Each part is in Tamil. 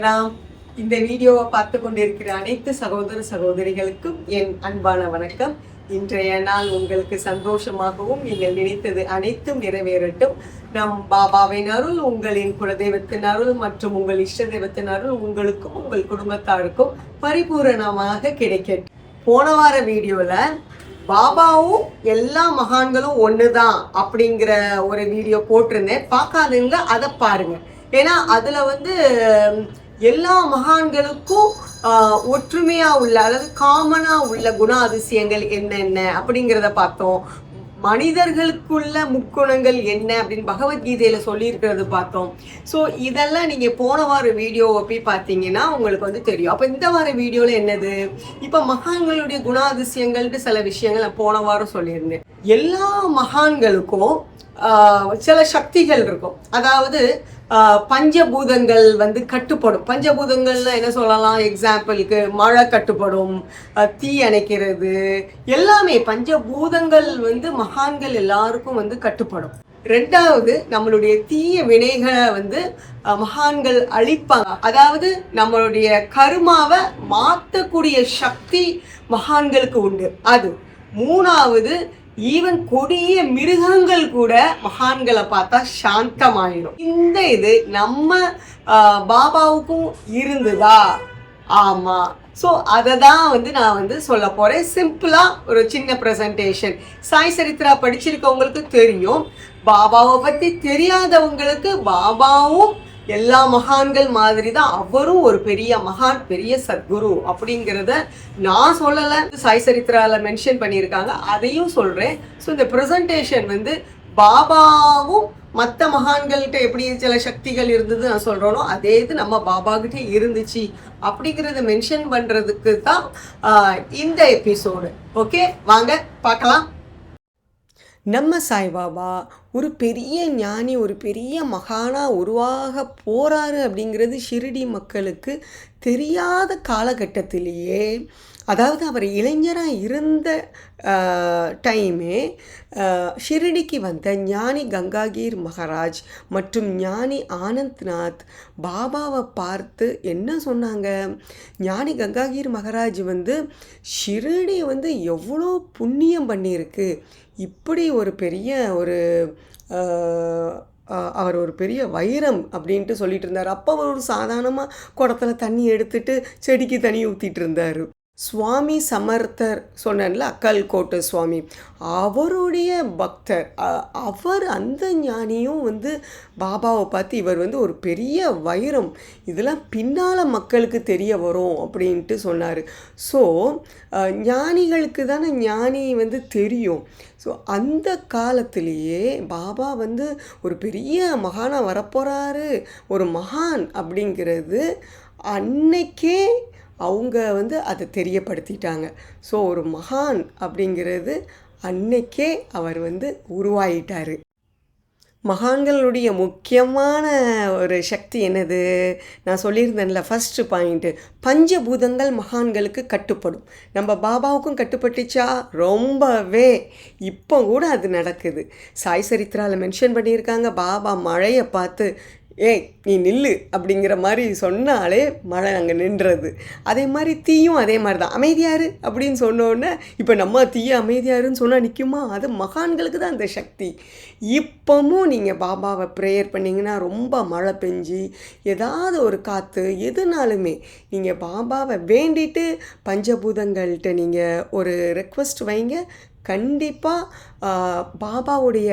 நாம் இந்த வீடியோவை பார்த்து கொண்டிருக்கிற அனைத்து சகோதர சகோதரிகளுக்கும் என் அன்பான வணக்கம். இன்றைய நாள் உங்களுக்கு சந்தோஷமாகவும் நீங்கள் நினைத்தது அனைத்தும் நிறைவேறட்டும். நம் பாபாவின் அருள், உங்களின் குலதெய்வத்தின் அருள் மற்றும் உங்கள் இஷ்ட தெய்வத்தின் அருள் உங்களுக்கும் உங்கள் குடும்பத்தாருக்கும் பரிபூரணமாக கிடைக்கட்டும். போன வார வீடியோல பாபாவும் எல்லா மகான்களும் ஒண்ணுதான் அப்படிங்கிற ஒரு வீடியோ போட்டிருந்தேன். பார்க்காதவங்க அதை பாருங்க. ஏன்னா அதுல எல்லா மகான்களுக்கும் ஒற்றுமையா உள்ள அதாவது காமனா உள்ள குண அதிசயங்கள் என்னென்ன அப்படிங்கிறத பார்த்தோம். மனிதர்களுக்குள்ள முக்குணங்கள் என்ன அப்படின்னு பகவத்கீதையில சொல்லியிருக்கிறது பார்த்தோம். ஸோ இதெல்லாம் நீங்க போன வார வீடியோவை போய் பார்த்தீங்கன்னா உங்களுக்கு தெரியும். அப்போ இந்த வார வீடியோல என்னது, இப்போ மகான்களுடைய குணாதிசயங்கள்னு சில விஷயங்கள் நான் போன வாரம் சொல்லியிருந்தேன். எல்லா மகான்களுக்கும் சில சக்திகள் இருக்கும். அதாவது பஞ்சபூதங்கள் கட்டுப்படும். பஞ்சபூதங்கள்னா என்ன சொல்லலாம், எக்ஸாம்பிளுக்கு மழை கட்டுப்படும், தீ அணைக்கிறது, எல்லாமே பஞ்சபூதங்கள் மகான்கள் எல்லாருக்கும் கட்டுப்படும். ரெண்டாவது, நம்மளுடைய தீய வினைகளை மகான்கள் அழிப்பாங்க. அதாவது நம்மளுடைய கருமாவை மாற்றக்கூடிய சக்தி மகான்களுக்கு உண்டு. அது மூணாவது, ஈவன் கொடிய மிருகங்கள் கூட மகான்களை பார்த்தா சாந்தமாயிடும். இந்த இது நம்ம பாபாவுக்கும் இருந்ததா? ஆமா. ஸோ அதை தான் நான் சொல்ல போறேன். சிம்பிளா ஒரு சின்ன ப்ரெசன்டேஷன். சாய் சரித்ரா படிச்சிருக்கவங்களுக்கு தெரியும். பாபாவை பத்தி தெரியாதவங்களுக்கு பாபாவும் எல்லா மகான்கள் மாதிரி தான், அவரும் ஒரு பெரிய மகான், பெரிய சத்குரு அப்படிங்கிறத நான் சொல்லலை, சாய் சரித்ரால மென்ஷன் பண்ணியிருக்காங்க, அதையும் சொல்றேன். ஸோ இந்த ப்ரெசன்டேஷன் பாபாவும் மற்ற மகான்கள்கிட்ட எப்படி சில சக்திகள் இருந்தது நான் சொல்கிறோனோ அதே இது நம்ம பாபாகிட்ட இருந்துச்சு அப்படிங்கிறத மென்ஷன் பண்ணுறதுக்கு தான் இந்த எபிசோடு. ஓகே, வாங்க பார்க்கலாம். நம்ம சாய்பாபா ஒரு பெரிய ஞானி, ஒரு பெரிய மகானா உருவாக போகிறாரு அப்படிங்கிறது ஷிரடி மக்களுக்கு தெரியாத காலகட்டத்திலேயே, அதாவது அவர் இளைஞராக இருந்த டைமே ஷிரடிக்கு வந்த ஞானி கங்காகீர் மகாராஜ் மற்றும் ஞானி ஆனந்த்நாத் பாபாவை பார்த்து என்ன சொன்னாங்க, ஞானி கங்காகீர் மகாராஜ் ஷிரடி எவ்வளோ புண்ணியம் பண்ணியிருக்கு, இப்படி ஒரு பெரிய அவர் ஒரு பெரிய வைரம் அப்படின்ட்டு சொல்லிட்டு இருந்தார். அப்போ அவர் ஒரு சாதாரணமாக குடத்தில் தண்ணி எடுத்துட்டு செடிக்கு தண்ணி ஊற்றிட்டு இருந்தார். சுவாமி சமர்த்தர் சொன்னேன்ல, அக்கல்கோட்டு சுவாமி, அவருடைய பக்தர் அவர், அந்த ஞானியும் பாபாவை பார்த்து இவர் ஒரு பெரிய வைரம், இதெல்லாம் பின்னால் மக்களுக்கு தெரிய வரும் அப்படின்ட்டு சொன்னார். ஸோ ஞானிகளுக்கு தானே ஞானி தெரியும். ஸோ அந்த காலத்திலேயே பாபா ஒரு பெரிய மகானாக வரப்போகிறாரு, ஒரு மகான் அப்படிங்கிறது அன்னைக்கே அவங்க அதை தெரியப்படுத்திட்டாங்க. ஸோ ஒரு மகான் அப்படிங்கிறது அன்னைக்கே அவர் உருவாயிட்டார். மகான்களுடைய முக்கியமான ஒரு சக்தி என்னது, நான் சொல்லியிருந்தேன்ல, ஃபஸ்ட்டு பாயிண்ட்டு, பஞ்சபூதங்கள் மகான்களுக்கு கட்டுப்படும். நம்ம பாபாவுக்கும் கட்டுப்பட்டுச்சா? ரொம்பவே. இப்போ கூட அது நடக்குது. சாய் சரித்ராவில் மென்ஷன் பண்ணியிருக்காங்க, பாபா மழையை பார்த்து ஏய் நீ நில்லு அப்படிங்கிற மாதிரி சொன்னாலே மழை அங்கே நின்றது. அதே மாதிரி தீயும் அதே மாதிரி தான், அமைதியாரு அப்படின்னு சொன்னோன்னே, இப்போ நம்ம தீய அமைதியாருன்னு சொன்னால் நிற்குமா? அது மகான்களுக்கு தான் அந்த சக்தி. இப்போவும் நீங்கள் பாபாவை ப்ரேயர் பண்ணிங்கன்னா ரொம்ப மழை பெஞ்சு ஏதாவது ஒரு காற்று எதுனாலுமே நீங்கள் பாபாவை வேண்டிட்டு பஞ்சபூதங்கள்கிட்ட நீங்கள் ஒரு ரெக்வஸ்ட் வைங்க. கண்டிப்பாக பாபாவுடைய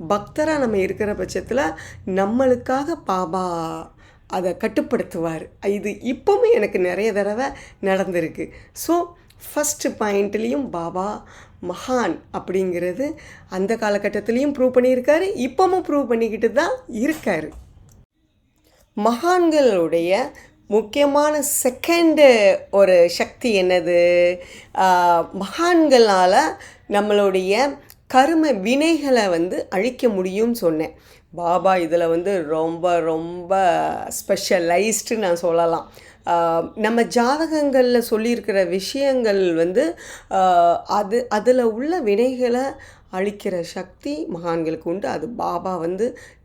பக்தராக நம்ம இருக்கிற பட்சத்தில் நம்மளுக்காக பாபா அதை கட்டுப்படுத்துவார். இது இப்போவுமே எனக்கு நிறைய தடவை நடந்திருக்கு. ஸோ ஃபஸ்ட்டு பாயிண்ட்லேயும் பாபா மகான் அப்படிங்கிறது அந்த காலகட்டத்திலையும் ப்ரூவ் பண்ணியிருக்காரு, இப்போவும் ப்ரூவ் பண்ணிக்கிட்டு தான் இருக்கார். மகான்களுடைய முக்கியமான செகண்டு ஒரு சக்தி என்னது, மகான்களால் நம்மளுடைய கர்ம வினைகளை அழிக்க முடியும்னு சொன்னேன். பாபா இதில் ரொம்ப ரொம்ப ஸ்பெஷலைஸ்டு நான் சொல்லலாம். நம்ம ஜாதகங்களில் சொல்லியிருக்கிற விஷயங்கள் அதில் உள்ள வினைகளை அழிக்கிற சக்தி மகான்களுக்கு உண்டு. அது பாபா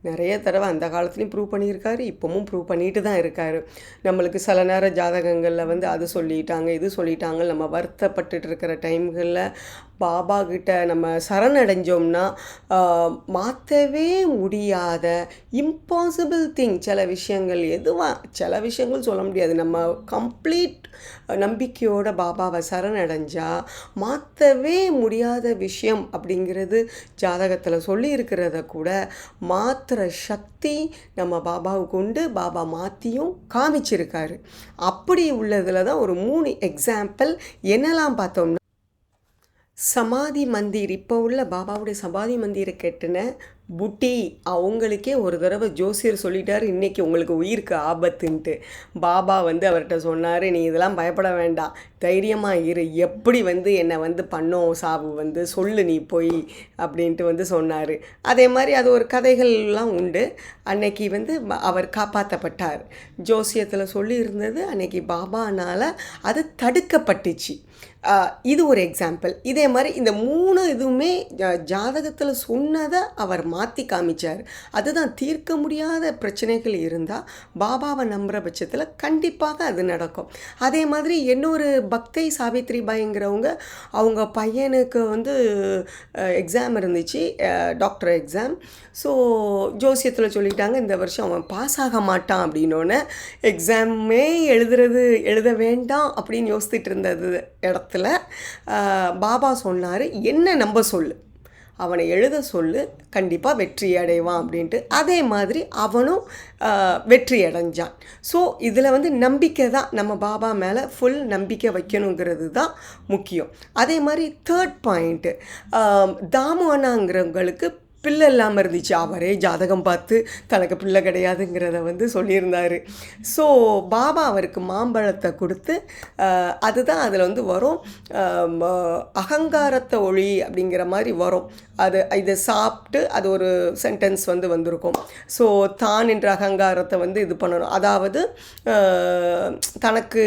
நிறைய தடவை அந்த காலத்துலேயும் ப்ரூவ் பண்ணியிருக்காரு, இப்போவும் ப்ரூவ் பண்ணிட்டு தான் இருக்கார். நம்மளுக்கு சில நேரம் ஜாதகங்களில் வந்து அது சொல்லிட்டாங்க இது சொல்லிட்டாங்க நம்ம வருத்தப்பட்டுட்டு இருக்கிற டைம்களில் பாபா கிட்ட நம்ம சரணடைஞ்சோம்னா மாற்றவே முடியாத இம்பாசிபிள் திங் சில விஷயங்கள் சில விஷயங்கள் சொல்ல முடியாது. நம்ம கம்ப்ளீட் நம்பிக்கையோட பாபாவை சரணடைஞ்சால் மாற்றவே முடியாத விஷயம் அப்படிங்கிறது ஜாதகத்தில் சொல்லி இருக்கிறத கூட மாத்திர சக்தி நம்ம பாபாவுக்கு உண்டு. பாபா மாற்றியும் காமிச்சிருக்காரு. அப்படி உள்ளதில் தான் ஒரு 3 எக்ஸாம்பிள் என்னெல்லாம் பார்த்தோம்னா, சமாதி மந்திர், இப்போ உள்ள பாபாவுடைய சமாதி மந்திரை கெட்டின புட்டி அவங்களுக்கே ஒரு தடவை ஜோசியர் சொல்லிட்டார், இன்றைக்கி உங்களுக்கு உயிருக்கு ஆபத்துன்ட்டு. பாபா வந்து அவர்கிட்ட சொன்னார், நீ இதெல்லாம் பயப்பட வேண்டாம், தைரியமாக இரு, எப்படி வந்து என்னை வந்து பண்ணோம் சாவு வந்து சொல்லு நீ போய் அப்படின்ட்டு வந்து சொன்னார். அதே மாதிரி அது ஒரு கதைகள்லாம் உண்டு. அன்னைக்கு வந்து அவர் காப்பாற்றப்பட்டார். ஜோசியத்தில் சொல்லியிருந்தது அன்னைக்கு பாபானால் அது தடுக்கப்பட்டுச்சு. இது ஒரு எக்ஸாம்பிள். இதே மாதிரி இந்த 3 இதுவுமே ஜாதகத்தில் சொன்னதை அவர் மாற்றி காமிச்சார். அதுதான் தீர்க்க முடியாத பிரச்சனைகள் இருந்தால் பாபாவை நம்புகிற பட்சத்தில் கண்டிப்பாக அது நடக்கும். அதே மாதிரி இன்னொரு பக்தை சாவித்ரி பாய்ங்கிறவங்க, அவங்க பையனுக்கு வந்து எக்ஸாம் இருந்துச்சு, டாக்டர் எக்ஸாம். ஸோ ஜோசியத்தில் சொல்லிட்டாங்க இந்த வருஷம் அவன் பாஸ் ஆக மாட்டான் அப்படின்னோடனே எக்ஸாமே எழுத வேண்டாம் அப்படின்னு யோசிச்சுட்டு இருந்தது இடத்துல பாபா சொன்னார், என்ன நம்ப சொல்லு, அவனை எழுத சொல்லு, கண்டிப்பாக வெற்றி அடைவான் அப்படின்ட்டு. அதே மாதிரி அவனும் வெற்றி அடைஞ்சான். ஸோ இதில் வந்து நம்பிக்கை தான், நம்ம பாபா மேலே ஃபுல் நம்பிக்கை வைக்கணுங்கிறது தான் முக்கியம். அதே மாதிரி 3rd பாயிண்ட்டு, தாமு அண்ணாங்கிறவங்களுக்கு பிள்ளை இல்லாமல் இருந்துச்சு. அவரே ஜாதகம் பார்த்து தனக்கு பிள்ளை கிடையாதுங்கிறத வந்து சொல்லியிருந்தார். ஸோ பாபா அவருக்கு மாம்பழத்தை கொடுத்து, அதுதான் அதில் வந்து வரும், அகங்காரத்தை ஒளி அப்படிங்கிற மாதிரி வரும். இதை சாப்பிட்டு அது ஒரு சென்டென்ஸ் வந்து வந்திருக்கும். ஸோ தான் என்ற அகங்காரத்தை வந்து இது பண்ணணும். அதாவது தனக்கு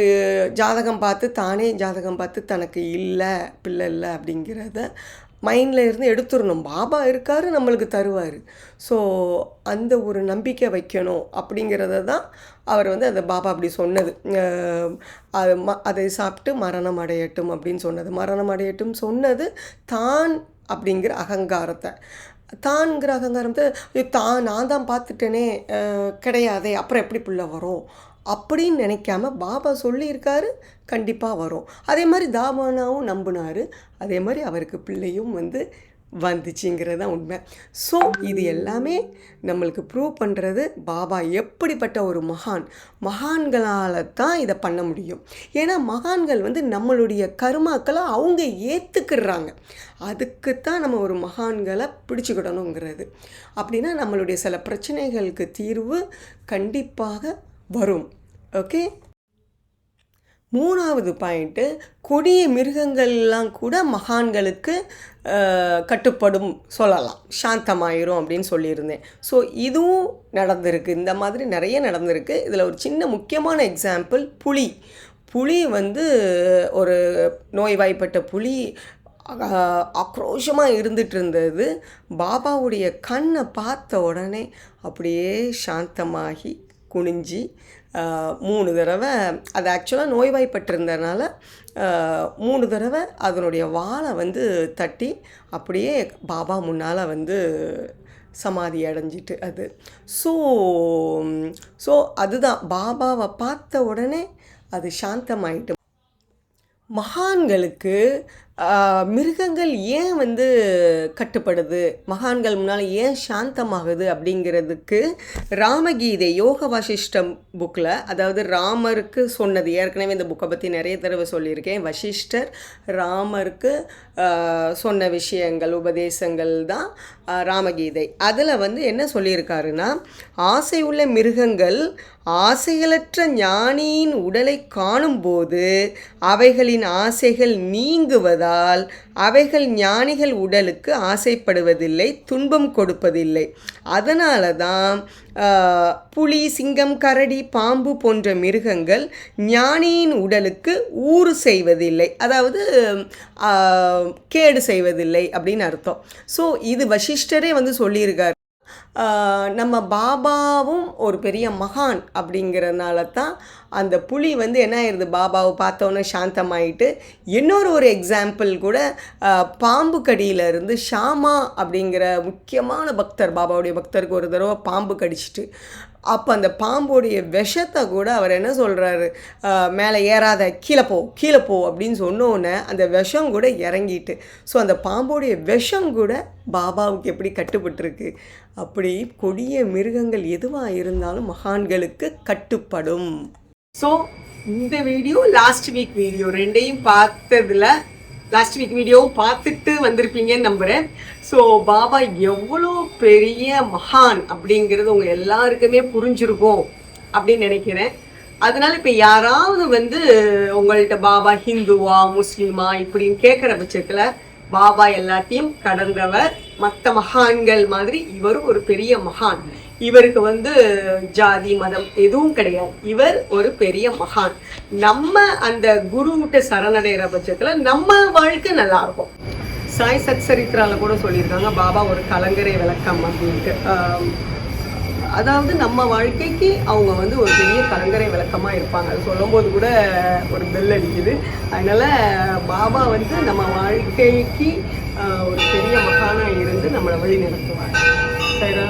ஜாதகம் பார்த்து தானே ஜாதகம் பார்த்து தனக்கு பிள்ளை இல்லை அப்படிங்கிறத மைண்டில் இருந்து எடுத்துடணும். பாபா இருக்கார், நம்மளுக்கு தருவார். ஸோ அந்த ஒரு நம்பிக்கை வைக்கணும் அப்படிங்கிறத தான் அவர் வந்து அந்த பாபா அப்படி சொன்னது. அதை சாப்பிட்டு மரணம் அடையட்டும் அப்படின்னு சொன்னது. மரணம் அடையட்டும் சொன்னது தான் அப்படிங்கிற அகங்காரத்தை. தான்ங்கிற அகங்காரத்தை நான் தான் பார்த்துட்டேனே, கிடையாதே, அப்புறம் எப்படி பிள்ளை வரும் அப்படின்னு நினைக்காம பாபா சொல்லியிருக்காரு, கண்டிப்பாக வரும். அதே மாதிரி தாமானாவும் நம்பினார், அதே மாதிரி அவருக்கு பிள்ளையும் வந்து வந்துச்சுங்கிறது தான் உண்மை. ஸோ இது எல்லாமே நம்மளுக்கு ப்ரூவ் பண்ணுறது பாபா எப்படிப்பட்ட ஒரு மகான்களால் தான் இதை பண்ண முடியும். ஏன்னா மகான்கள் வந்து நம்மளுடைய கர்மாக்களை அவங்க ஏற்றுக்கிறாங்க. அதுக்குத்தான் நம்ம ஒரு மகான்களை பிடிச்சிக்கிடணுங்கிறது. அப்படின்னா நம்மளுடைய சில பிரச்சனைகளுக்கு தீர்வு கண்டிப்பாக வரும். ஓகே, 3வது பாயிண்ட்டு, கொடிய மிருகங்கள்லாம் கூட மகான்களுக்கு கட்டுப்படும் சொல்லலாம், சாந்தமாயிரும் அப்படின்னு சொல்லியிருந்தேன். ஸோ இதுவும் நடந்திருக்கு, இந்த மாதிரி நிறைய நடந்திருக்கு. இதில் ஒரு சின்ன முக்கியமான எக்ஸாம்பிள் புலி வந்து ஒரு நோய்வாய்ப்பட்ட புலி ஆக்ரோஷமாக இருந்துட்டு இருந்தது. பாபாவுடைய கண்ணை பார்த்த உடனே அப்படியே சாந்தமாகி குனிஞ்சி 3 தடவை, அது ஆக்சுவலாக நோய்வாய்ப்பட்டிருந்ததுனால 3 தடவை அதனுடைய வாலை வந்து தட்டி அப்படியே பாபா முன்னால் வந்து சமாதி அடைஞ்சிட்டு அது. ஸோ அதுதான் பாபாவை பார்த்த உடனே அது சாந்தமாயிட்டு. மகான்களுக்கு மிருகங்கள் ஏன் வந்து கட்டுப்படுது, மகான்கள் முன்னால் ஏன் சாந்தமாகுது அப்படிங்கிறதுக்கு ராமகீதை யோக வசிஷ்டம் புக்கில், அதாவது ராமருக்கு சொன்னது, ஏற்கனவே இந்த புக்கை பற்றி நிறைய தடவை சொல்லியிருக்கேன், வசிஷ்டர் ராமருக்கு சொன்ன விஷயங்கள் உபதேசங்கள் தான் ராமகீதை. அதில் வந்து என்ன சொல்லியிருக்காருன்னா, ஆசை உள்ள மிருகங்கள் ஆசைகளற்ற ஞானியின் உடலை காணும்போது அவைகளின் ஆசைகள் நீங்குவதால் அவைகள் ஞானிகள் உடலுக்கு ஆசைப்படுவதில்லை, துன்பம் கொடுப்பதில்லை. அதனால தான் புலி, சிங்கம், கரடி, பாம்பு போன்ற மிருகங்கள் ஞானியின் உடலுக்கு ஊறு செய்வதில்லை, அதாவது கேடு செய்வதில்லை அப்படின்னு அர்த்தம். ஸோ இது வசிஷ்டரே வந்து சொல்லியிருக்கார். நம்ம பாபாவும் ஒரு பெரிய மகான் அப்படிங்கிறதுனால தான் அந்த புலி வந்து என்ன ஆயிடுது, பாபாவை பார்த்தோன்னே சாந்தமாயிட்டு. இன்னொரு எக்ஸாம்பிள் கூட, பாம்பு கடியிலிருந்து ஷாமா அப்படிங்கிற முக்கியமான பக்தர், பாபாவுடைய பக்தருக்கு ஒரு தடவை பாம்பு கடிச்சிட்டு, அப்போ அந்த பாம்புடைய விஷத்தை கூட அவர் என்ன சொல்கிறாரு, மேலே ஏறாத, கீழே போ அப்படின்னு சொன்னோன்னே அந்த விஷம் கூட இறங்கிட்டு. ஸோ அந்த பாம்போடைய விஷம் கூட பாபாவுக்கு எப்படி கட்டுப்பட்டுருக்கு. அப்படி கொடிய மிருகங்கள் எதுவாக இருந்தாலும் மகான்களுக்கு கட்டுப்படும். ஸோ இந்த வீடியோ லாஸ்ட் வீக் வீடியோ ரெண்டையும் பார்த்ததில், லாஸ்ட் வீக் வீடியோவும் பார்த்துட்டு வந்திருப்பீங்கன்னு நம்புகிறேன். ஸோ பாபா எவ்வளோ பெரிய மகான் அப்படிங்கிறது உங்கள் எல்லாருக்குமே புரிஞ்சிருக்கும் அப்படின்னு நினைக்கிறேன். அதனால இப்போ யாராவது வந்து உங்கள்கிட்ட பாபா ஹிந்துவா முஸ்லீமா இப்படின்னு கேட்குற பட்சத்தில், பாபா எல்லாத்தையும் கடந்தவர், மற்ற மகான்கள் மாதிரி இவரும் ஒரு பெரிய மகான். இவருக்கு வந்து ஜாதி மதம் எதுவும் கிடையாது. இவர் ஒரு பெரிய மகான். நம்ம அந்த குருவிட்ட சரணடைகிற பட்சத்தில் நம்ம வாழ்க்கை நல்லா இருக்கும். சாய் சத்சரித்ரால கூட சொல்லியிருக்காங்க, பாபா ஒரு கலங்கரை விளக்கம் அப்படின்ட்டு. அதாவது நம்ம வாழ்க்கைக்கு அவங்க வந்து ஒரு பெரிய கலங்கரை விளக்கமாக இருப்பாங்க. அது சொல்லும்போது கூட ஒரு பெல் அடிக்குது. அதனால் பாபா வந்து நம்ம வாழ்க்கைக்கு ஒரு பெரிய மகானாக இருந்து நம்மளை வழி நடத்துவாங்க. சரி.